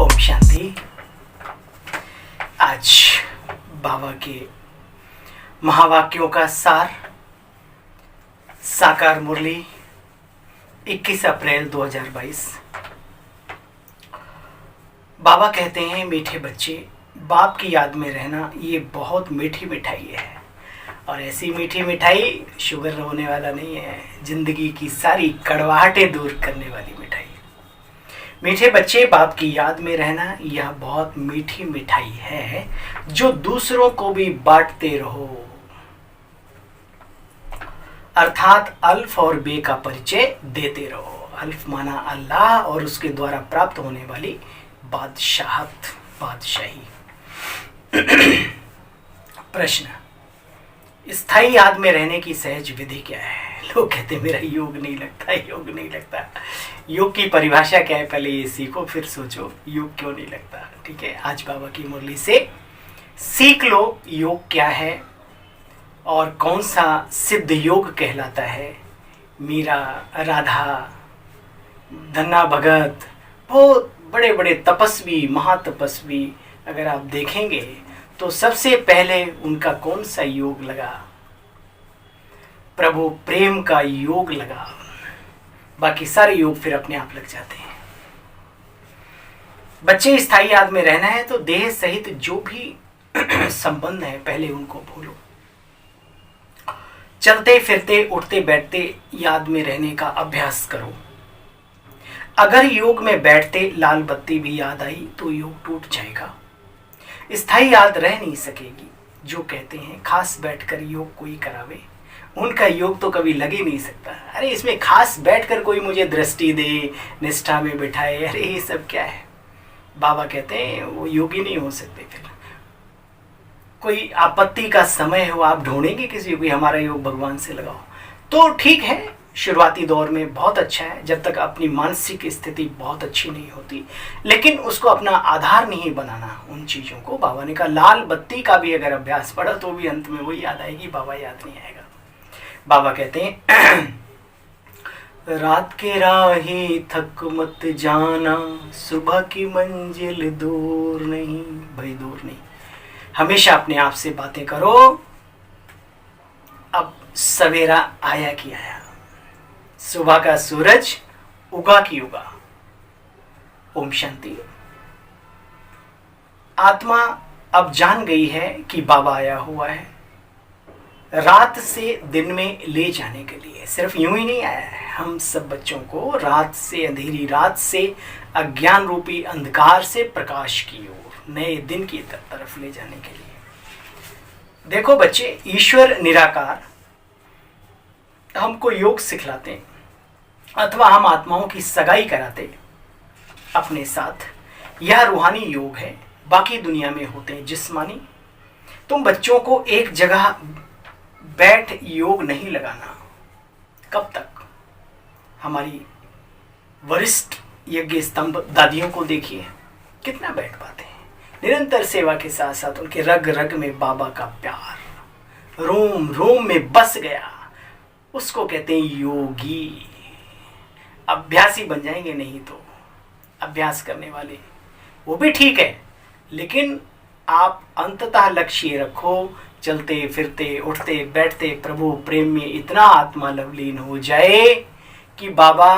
ओम शांति। आज बाबा के महावाक्यों का सार, साकार मुरली 21 अप्रैल 2022। बाबा कहते हैं, मीठे बच्चे, बाप की याद में रहना ये बहुत मीठी मिठाई है। और ऐसी मीठी मिठाई शुगर होने वाला नहीं है, जिंदगी की सारी कड़वाहटें दूर करने वाली मिठाई। मीठे बच्चे, बाप की याद में रहना यह बहुत मीठी मिठाई है जो दूसरों को भी बांटते रहो। अर्थात अल्फ और बे का परिचय देते रहो। अल्फ माना अल्लाह और उसके द्वारा प्राप्त होने वाली बादशाहत, बादशाही। प्रश्न, स्थायी याद में रहने की सहज विधि क्या है? लोग कहते मेरा योग नहीं लगता, योग नहीं लगता। योग की परिभाषा क्या है, पहले ये सीखो फिर सोचो योग क्यों नहीं लगता। ठीक है, आज बाबा की मुरली से सीख लो योग क्या है और कौन सा सिद्ध योग कहलाता है। मीरा, राधा, धन्ना भगत, बहुत बड़े बड़े तपस्वी, महातपस्वी अगर आप देखेंगे तो सबसे पहले उनका कौन सा योग लगा? प्रभु प्रेम का योग लगा। बाकी सारे योग फिर अपने आप लग जाते हैं। बच्चे, स्थायी याद में रहना है तो देह सहित जो भी संबंध है पहले उनको भूलो। चलते फिरते उठते बैठते याद में रहने का अभ्यास करो। अगर योग में बैठते लाल बत्ती भी याद आई तो योग टूट जाएगा, स्थायी याद रह नहीं सकेगी। जो कहते हैं खास बैठकर योग कोई करावे, उनका योग तो कभी लग ही नहीं सकता। अरे इसमें खास बैठकर कोई मुझे दृष्टि दे, निष्ठा में बिठाए, अरे ये सब क्या है? बाबा कहते हैं वो योगी नहीं हो सकते। फिर कोई आपत्ति का समय हो, आप ढूंढेंगे किसी को हमारा योग भगवान से लगाओ तो ठीक है, शुरुआती दौर में बहुत अच्छा है, जब तक अपनी मानसिक स्थिति बहुत अच्छी नहीं होती। लेकिन उसको अपना आधार नहीं बनाना उन चीज़ों को। बाबा ने कहा लाल बत्ती का भी अगर अभ्यास पड़ा तो भी अंत में वही याद आएगी, बाबा याद नहीं आएगा। बाबा कहते हैं रात के राही थक मत जाना, सुबह की मंजिल दूर नहीं। भाई दूर नहीं, हमेशा अपने आप से बातें करो। अब सवेरा आया कि आया, सुबह का सूरज उगा कि उगा। ओम शांति। आत्मा अब जान गई है कि बाबा आया हुआ है रात से दिन में ले जाने के लिए। सिर्फ यूं ही नहीं आया है, हम सब बच्चों को रात से, अंधेरी रात से, अज्ञान रूपी अंधकार से प्रकाश की ओर, नए दिन की तरफ ले जाने के लिए। देखो बच्चे, ईश्वर निराकार हमको योग सिखलाते हैं अथवा हम आत्माओं की सगाई कराते अपने साथ। यह रूहानी योग है, बाकी दुनिया में होते हैं जिस्मानी। तुम बच्चों को एक जगह बैठ योग नहीं लगाना। कब तक? हमारी वरिष्ठ यज्ञ स्तंभ दादियों को देखिए, कितना बैठ पाते हैं। निरंतर सेवा के साथ साथ उनके रग रग में बाबा का प्यार रोम रोम में बस गया। उसको कहते हैं योगी। अभ्यासी बन जाएंगे नहीं तो। अभ्यास करने वाले वो भी ठीक है, लेकिन आप अंततः लक्ष्य रखो, चलते फिरते उठते बैठते प्रभु प्रेम में इतना आत्मा लवलीन हो जाए कि बाबा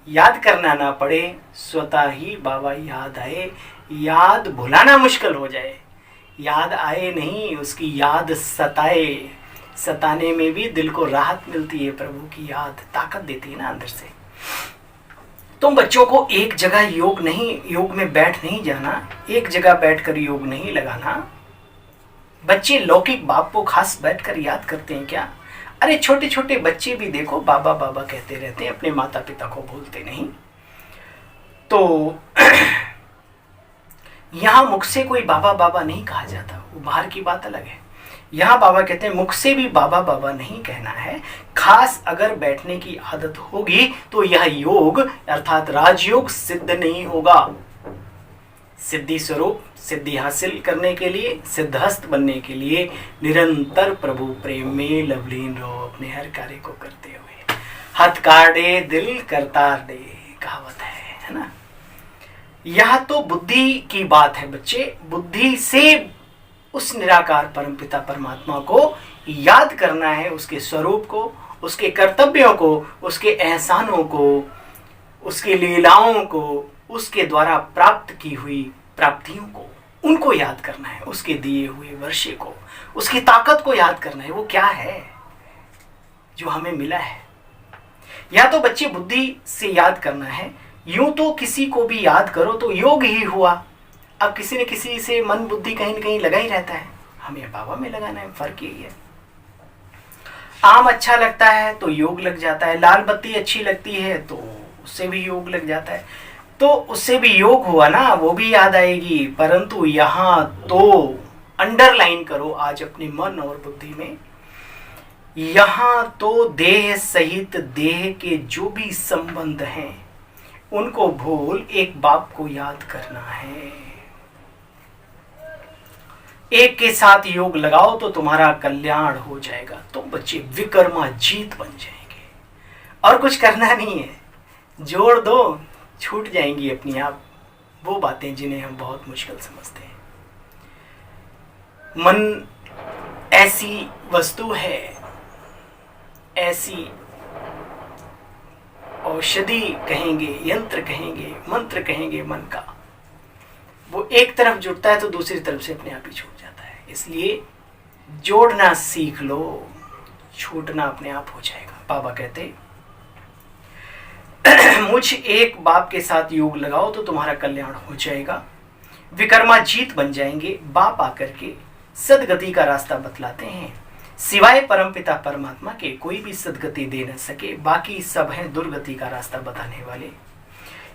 याद करना ना पड़े, स्वतः ही बाबा याद आए। याद भुलाना मुश्किल हो जाए, याद आए नहीं, उसकी याद सताए। सताने में भी दिल को राहत मिलती है। प्रभु की याद ताकत देती है ना अंदर से। तुम बच्चों को एक जगह योग में बैठ नहीं जाना, एक जगह बैठकर योग नहीं लगाना। बच्चे लौकिक बाप को खास बैठकर याद करते हैं क्या? अरे छोटे छोटे बच्चे भी देखो बाबा बाबा कहते रहते हैं, अपने माता पिता को भूलते नहीं। तो यहां मुख से कोई बाबा बाबा नहीं कहा जाता, वो बाहर की बात अलग है। यहाँ बाबा कहते हैं मुख से भी बाबा बाबा नहीं कहना है। खास अगर बैठने की आदत होगी तो यह योग अर्थात राजयोग सिद्ध नहीं होगा। सिद्धि स्वरूप, सिद्धि हासिल करने के लिए, सिद्धहस्त बनने के लिए निरंतर प्रभु प्रेम में लवलीन रहो, अपने हर कार्य को करते हुए। हथ काटे दिल करतार दे, कहावत है ना। यह तो बुद्धि की बात है बच्चे। बुद्धि से उस निराकार परमपिता परमात्मा को याद करना है, उसके स्वरूप को, उसके कर्तव्यों को, उसके एहसानों को, उसकी लीलाओं को, उसके द्वारा प्राप्त की हुई प्राप्तियों को, उनको याद करना है, उसके दिए हुए वर्षे को, उसकी ताकत को याद करना है। वो क्या है जो हमें मिला है। या तो बच्चे बुद्धि से याद करना है। यूं तो किसी को भी याद करो तो योग ही हुआ। अब किसी न किसी से मन बुद्धि कहीं न कहीं लगा ही रहता है। हमें बाबा में लगाना है, फर्क यही है। आम अच्छा लगता है तो योग लग जाता है, लाल बत्ती अच्छी लगती है तो उससे भी योग लग जाता है, तो उससे भी योग हुआ ना, वो भी याद आएगी। परंतु यहाँ तो अंडरलाइन करो आज अपने मन और बुद्धि में, यहाँ तो देह सहित देह के जो भी संबंध हैं उनको भूल एक बाप को याद करना है। एक के साथ योग लगाओ तो तुम्हारा कल्याण हो जाएगा। तुम बच्चे विकर्माजीत बन जाएंगे और कुछ करना नहीं है। जोड़ दो, छूट जाएंगी अपनी आप वो बातें जिन्हें हम बहुत मुश्किल समझते हैं। मन ऐसी वस्तु है, ऐसी औषधि कहेंगे, यंत्र कहेंगे, मंत्र कहेंगे मन का, वो एक तरफ जुड़ता है तो दूसरी तरफ से अपने आप ही छूट जाता है। इसलिए जोड़ना सीख लो, छूटना अपने आप हो जाएगा। बाबा कहते मुझ एक बाप के साथ योग लगाओ तो तुम्हारा कल्याण हो जाएगा, विकर्माजीत बन जाएंगे। बाप आकर के सदगति का रास्ता बतलाते हैं। सिवाय परमपिता परमात्मा के कोई भी सदगति दे न सके, बाकी सब हैं दुर्गति का रास्ता बताने वाले।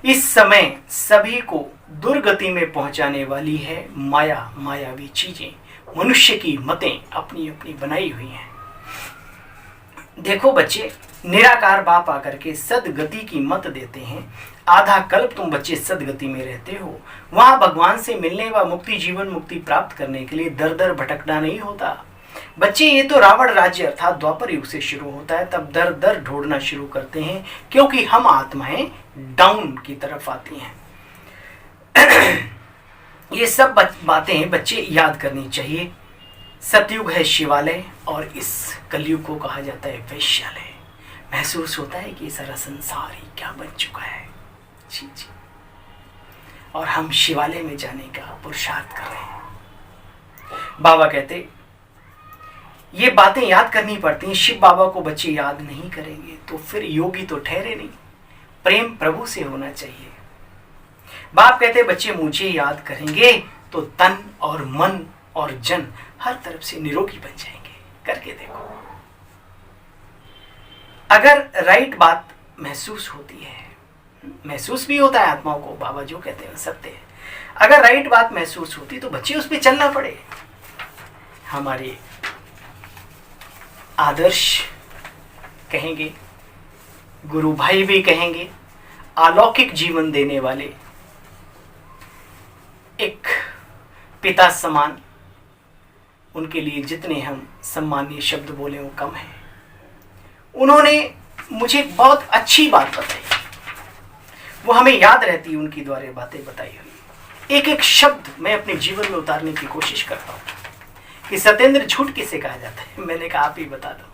इस समय सभी को दुर्गति में पहुंचाने वाली है माया, मायावी चीजें, मनुष्य की मतें अपनी अपनी बनाई हुई हैं। देखो बच्चे, निराकार बाप आकर के सदगति की मत देते हैं। आधा कल्प तुम बच्चे सदगति में रहते हो, वहां भगवान से मिलने व मुक्ति, जीवन मुक्ति प्राप्त करने के लिए दर दर भटकना नहीं होता बच्चे। ये तो रावण राज्य अर्थात द्वापर युग से शुरू होता है, तब दर दर ढूंढना शुरू करते हैं, क्योंकि हम आत्माएं डाउन की तरफ आती हैं। ये सब बातें बच्चे याद करनी चाहिए। सतयुग है शिवालय और इस कलयुग को कहा जाता है वैश्यालय। महसूस होता है कि ये सारा संसार ही क्या बन चुका है। जी जी। और हम शिवालय में जाने का पुरुषार्थ कर रहे हैं। बाबा कहते ये बातें याद करनी पड़ती हैं। शिव बाबा को बच्चे याद नहीं करेंगे तो फिर योगी तो ठहरे नहीं। प्रेम प्रभु से होना चाहिए। बाप कहते बच्चे मुझे याद करेंगे तो तन और मन और जन हर तरफ से निरोगी बन जाएंगे। करके देखो, अगर राइट बात महसूस होती है, महसूस भी होता है आत्माओं को, बाबा जो कहते हैं सत्य है। अगर राइट बात महसूस होती तो बच्चे उस पर चलना पड़े। हमारे आदर्श कहेंगे, गुरु भाई भी कहेंगे, अलौकिक जीवन देने वाले एक पिता समान, उनके लिए जितने हम सम्मानीय शब्द बोले वो कम है। उन्होंने मुझे बहुत अच्छी बात बताई, वो हमें याद रहती है उनकी द्वारा बातें बताई हुई। एक एक शब्द मैं अपने जीवन में उतारने की कोशिश करता हूँ कि सत्येंद्र झूठ किसे कहा जाता है। मैंने कहा आप ही बता दो।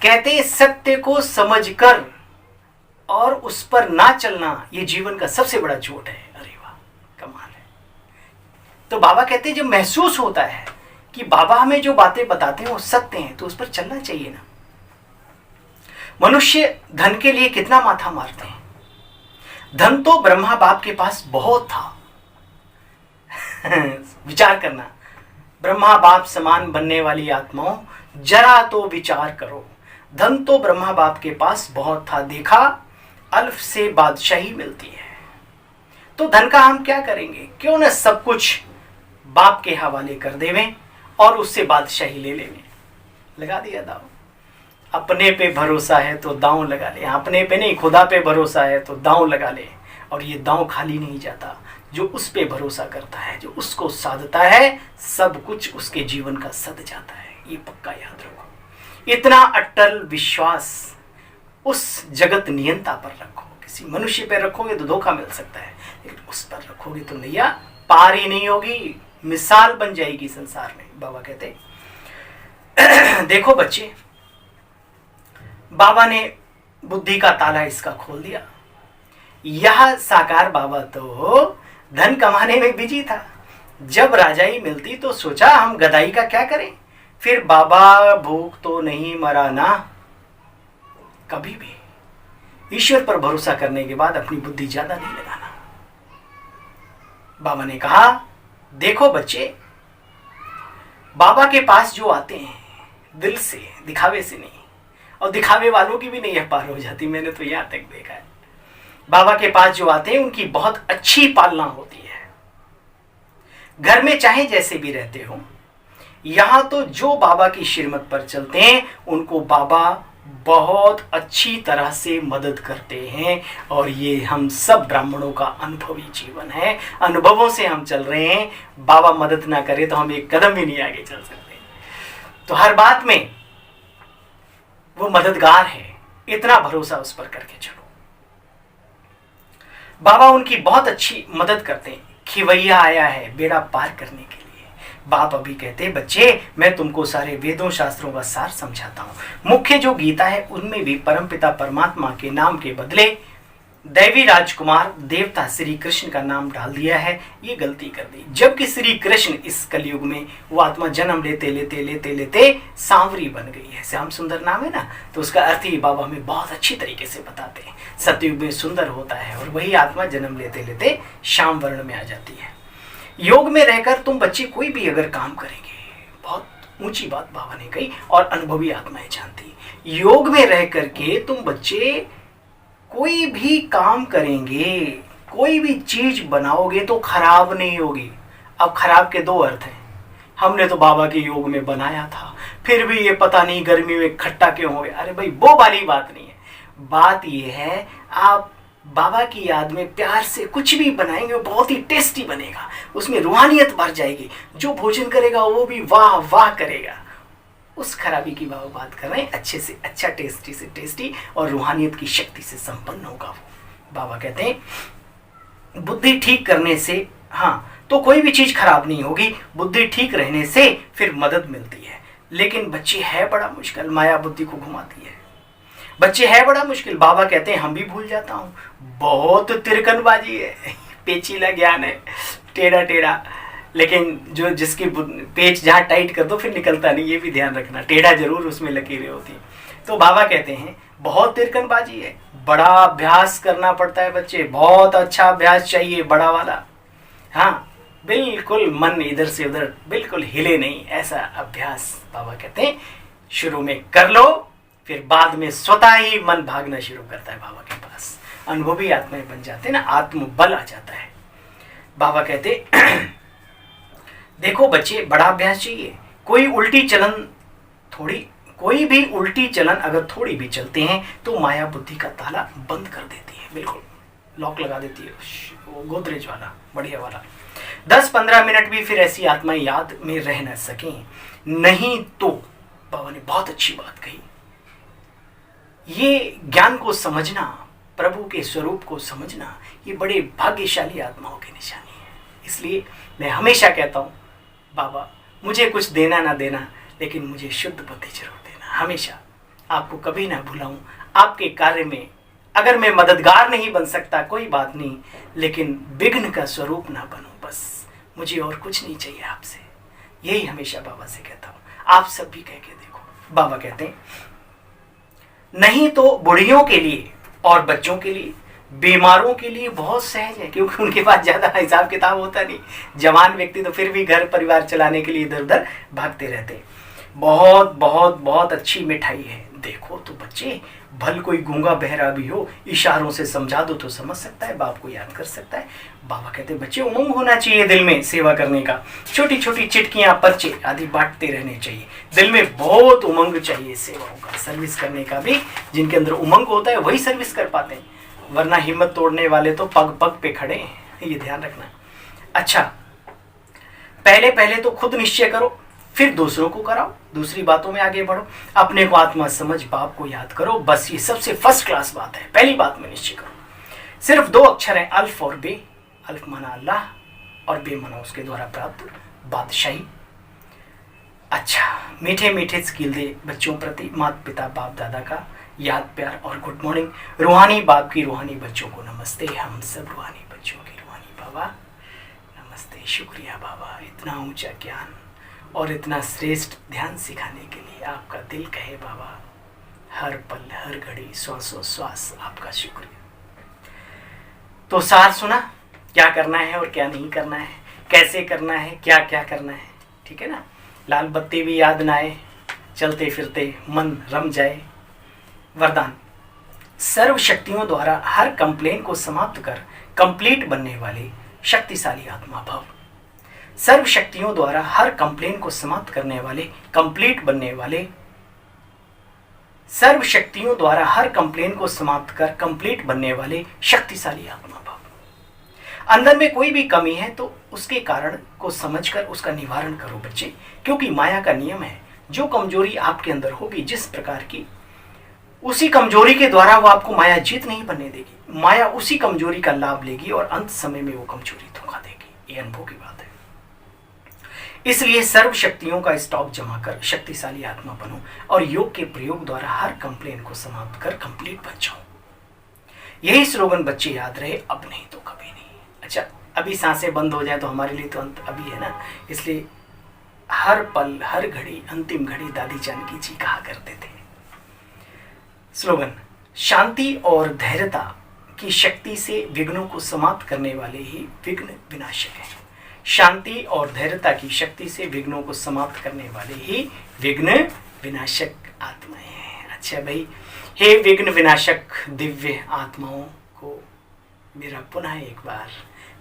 कहते सत्य को समझकर और उस पर ना चलना ये जीवन का सबसे बड़ा झूठ है। अरे वाह, कमाल है। तो बाबा कहते जब महसूस होता है कि बाबा हमें जो बातें बताते हैं वो सत्य हैं तो उस पर चलना चाहिए ना। मनुष्य धन के लिए कितना माथा मारते हैं। धन तो ब्रह्मा बाप के पास बहुत था। विचार करना, ब्रह्मा बाप समान बनने वाली आत्माओं जरा तो विचार करो। धन तो ब्रह्मा बाप के पास बहुत था, देखा अल्फ से बादशाही मिलती है। तो धन का हम क्या करेंगे, क्यों न सब कुछ बाप के हवाले कर देवें और उससे बादशाही ले लेवें। लगा दिया दाव। अपने पे भरोसा है तो दांव लगा ले। अपने पे नहीं, खुदा पे भरोसा है तो दांव लगा ले। और ये दांव खाली नहीं जाता। जो उस पे भरोसा करता है, जो उसको साधता है, सब कुछ उसके जीवन का सद जाता है। ये पक्का याद रखो। इतना अटल विश्वास उस जगत नियंता पर रखो। किसी मनुष्य पे रखोगे तो धोखा मिल सकता है, लेकिन उस पर रखोगे तो नैया पार ही नहीं होगी, मिसाल बन जाएगी संसार में। बाबा कहते देखो बच्चे, बाबा ने बुद्धि का ताला इसका खोल दिया। यह साकार बाबा तो धन कमाने में बिजी था। जब राजाई मिलती तो सोचा हम गदाई का क्या करें। फिर बाबा भूख तो नहीं मरा ना। कभी भी ईश्वर पर भरोसा करने के बाद अपनी बुद्धि ज्यादा नहीं लगाना। बाबा ने कहा देखो बच्चे, बाबा के पास जो आते हैं दिल से, दिखावे से नहीं, और दिखावे वालों की भी नहीं पार हो जाती। मैंने तो यहां तक देखा है। बाबा के पास जो आते हैं उनकी बहुत अच्छी पालना होती है। घर में चाहे जैसे भी रहते हो, यहां तो जो बाबा की श्रीमत पर चलते हैं उनको बाबा बहुत अच्छी तरह से मदद करते हैं। और ये हम सब ब्राह्मणों का अनुभवी जीवन है। अनुभवों से हम चल रहे हैं। बाबा मदद ना करे तो हम एक कदम भी नहीं आगे चल सकते। तो हर बात में वो मददगार है, इतना भरोसा उस पर करके चलो। बाबा उनकी बहुत अच्छी मदद करते हैं। खिवैया आया है बेड़ा पार करने के लिए। बाप अभी कहते बच्चे, मैं तुमको सारे वेदों शास्त्रों का सार समझाता हूं। मुख्य जो गीता है उनमें भी परमपिता परमात्मा के नाम के बदले दैवी राजकुमार देवता श्री कृष्ण का नाम डाल दिया है। ये गलती कर दी। जबकि श्री कृष्ण इस कलयुग में वो आत्मा जन्म लेते लेते लेते लेते सांवरी बन गई है। श्याम सुंदर नाम है ना, तो उसका अर्थ ही बाबा हमें बहुत अच्छी तरीके से बताते हैं। सतयुग में सुंदर होता है और वही आत्मा जन्म लेते लेते श्याम वर्ण में आ जाती है। योग में रहकर तुम बच्चे कोई भी अगर काम करेंगे, बहुत ऊंची बात बाबा ने कही और अनुभवी आत्माएं जानती, योग में रह करके तुम बच्चे कोई भी काम करेंगे, कोई भी चीज बनाओगे तो खराब नहीं होगी। अब खराब के दो अर्थ हैं। हमने तो बाबा के योग में बनाया था, फिर भी ये पता नहीं गर्मी में खट्टा क्यों हो गया। अरे भाई वो वाली बात नहीं है। बात ये है आप बाबा की याद में प्यार से कुछ भी बनाएंगे वो बहुत ही टेस्टी बनेगा, उसमें रूहानियत भर जाएगी। जो भोजन करेगा वो भी वाह वाह करेगा। उस खराबी की बाबा बात कर रहे हैं, अच्छे से अच्छा, टेस्टी से टेस्टी और रूहानियत की शक्ति से संपन्न होगा वो। बाबा कहते हैं बुद्धि ठीक करने से हाँ तो कोई भी चीज खराब नहीं होगी। बुद्धि ठीक रहने से फिर मदद मिलती है। लेकिन बच्चे है बड़ा मुश्किल, माया बुद्धि को घुमाती है। बच्चे है बड़ा मुश्किल। बाबा कहते हैं हम भी भूल जाता हूँ, बहुत तिरकनबाजी है, पेचीला ज्ञान है, टेढ़ा टेढ़ा। लेकिन जो जिसकी पेच जहाँ टाइट कर दो फिर निकलता नहीं, ये भी ध्यान रखना। टेढ़ा जरूर उसमें लकीरें होती। तो बाबा कहते हैं बहुत तिरकनबाजी है, बड़ा अभ्यास करना पड़ता है बच्चे, बहुत अच्छा अभ्यास चाहिए बड़ा वाला। हाँ बिल्कुल मन इधर से उधर बिल्कुल हिले नहीं, ऐसा अभ्यास बाबा कहते हैं शुरू में कर लो, फिर बाद में स्वतः ही मन भागना शुरू करता है बाबा के पास। अनुभवी आत्माएं बन जाते हैं ना, आत्मबल आ जाता है। बाबा कहते देखो बच्चे बड़ा अभ्यास चाहिए। कोई भी उल्टी चलन अगर थोड़ी भी चलते हैं तो माया बुद्धि का ताला बंद कर देती है, बिल्कुल लॉक लगा देती है, वो गोदरेज वाला बढ़िया वाला। 10-15 मिनट भी फिर ऐसी आत्माएं याद में रह न सकें, नहीं तो बाबा ने बहुत अच्छी बात कही। ये ज्ञान को समझना, प्रभु के स्वरूप को समझना, ये बड़े भाग्यशाली आत्माओं की निशानी है। इसलिए मैं हमेशा कहता हूँ बाबा मुझे कुछ देना ना देना, लेकिन मुझे शुद्ध बुद्धि जरूर देना। हमेशा आपको कभी ना भुलाऊं। आपके कार्य में अगर मैं मददगार नहीं बन सकता कोई बात नहीं, लेकिन विघ्न का स्वरूप ना बनूं, बस मुझे और कुछ नहीं चाहिए आपसे। यही हमेशा बाबा से कहता हूँ। आप सब भी कह के देखो। बाबा कहते हैं नहीं तो बुढ़ियों के लिए और बच्चों के लिए, बीमारों के लिए बहुत सहज है, क्योंकि उनके पास ज्यादा हिसाब किताब होता नहीं। जवान व्यक्ति तो फिर भी घर परिवार चलाने के लिए इधर उधर भागते रहते। बहुत बहुत बहुत अच्छी मिठाई है। देखो तो बच्चे, भल कोई गूंगा बहरा भी हो, इशारों से समझा दो तो समझ सकता है, बाप को याद कर सकता है। बाबा कहते हैं बच्चे उमंग होना चाहिए दिल में सेवा करने का। छोटी छोटी चिटकियां पर्चे आदि बांटते रहने चाहिए। दिल में बहुत उमंग चाहिए सेवाओं का, सर्विस करने का भी। जिनके अंदर उमंग होता है वही सर्विस कर पाते हैं, वरना हिम्मत तोड़ने वाले तो पग पग पे खड़े हैं, ये ध्यान रखना। अच्छा, पहले तो खुद निश्चय करो, फिर दूसरों को कराओ, दूसरी बातों में आगे बढ़ो। अपने को आत्मा समझ बाप को याद करो, बस ये सबसे फर्स्ट क्लास बात है। पहली बात में निश्चय करो। सिर्फ 2 अक्षर हैं, अल्फ और बे। अल्फ माना अल्लाह और बे माना उसके द्वारा प्राप्त बादशाही। अच्छा, मीठे मीठे स्किल दे बच्चों प्रति माता पिता बाप दादा का याद प्यार और गुड मॉर्निंग। रूहानी बाप की रूहानी बच्चों को नमस्ते। हम सब रूहानी बच्चों की रूहानी बाबा नमस्ते। शुक्रिया बाबा, इतना ऊंचा ज्ञान और इतना श्रेष्ठ ध्यान सिखाने के लिए आपका दिल कहे बाबा, हर पल हर घड़ी श्वास आपका शुक्रिया। तो सार सुना, क्या करना है और क्या नहीं करना है, कैसे करना है, क्या क्या करना है, ठीक है ना। लाल बत्ती भी याद ना आए, चलते फिरते मन रम जाए। वरदान, सर्व शक्तियों द्वारा हर कंप्लेन को समाप्त कर कंप्लीट बनने वाले शक्तिशाली आत्मा भव। सर्व शक्तियों द्वारा हर कंप्लेन को समाप्त करने वाले कंप्लीट बनने वाले, सर्व शक्तियों द्वारा हर कंप्लेन को समाप्त कर कंप्लीट बनने वाले शक्तिशाली आत्मा भव। अंदर में कोई भी कमी है तो उसके कारण को समझकर उसका निवारण करो बच्चे, क्योंकि माया का नियम है, जो कमजोरी आपके अंदर होगी जिस प्रकार की, उसी कमजोरी के द्वारा वो आपको माया जीत नहीं बनने देगी। माया उसी कमजोरी का लाभ लेगी और अंत समय में वो कमजोरी धोखा देगी। ये अनुभव की बात है। इसलिए सर्व शक्तियों का स्टॉक जमा कर शक्तिशाली आत्मा बनो और योग के प्रयोग द्वारा हर कंप्लेन को समाप्त कर कंप्लीट बन जाओ। यही स्लोगन बच्चे याद रहे, अब नहीं तो कभी नहीं। अच्छा, अभी सांसें बंद हो जाए तो हमारे लिए तो अंत अभी है ना, इसलिए हर पल हर घड़ी अंतिम घड़ी दादी जानकी जी कहा करते थे। स्लोगन, शांति और धैर्यता की शक्ति से विघ्नों को समाप्त करने वाले ही विघ्न विनाशक हैं। शांति और धैर्यता की शक्ति से विघ्नों को समाप्त करने वाले ही विघ्न विनाशक आत्माएं हैं। अच्छा भाई, हे विघ्न विनाशक दिव्य आत्माओं को मेरा पुनः एक बार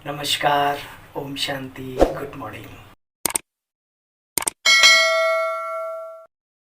नमस्कार, ओम शांति, गुड मॉर्निंग।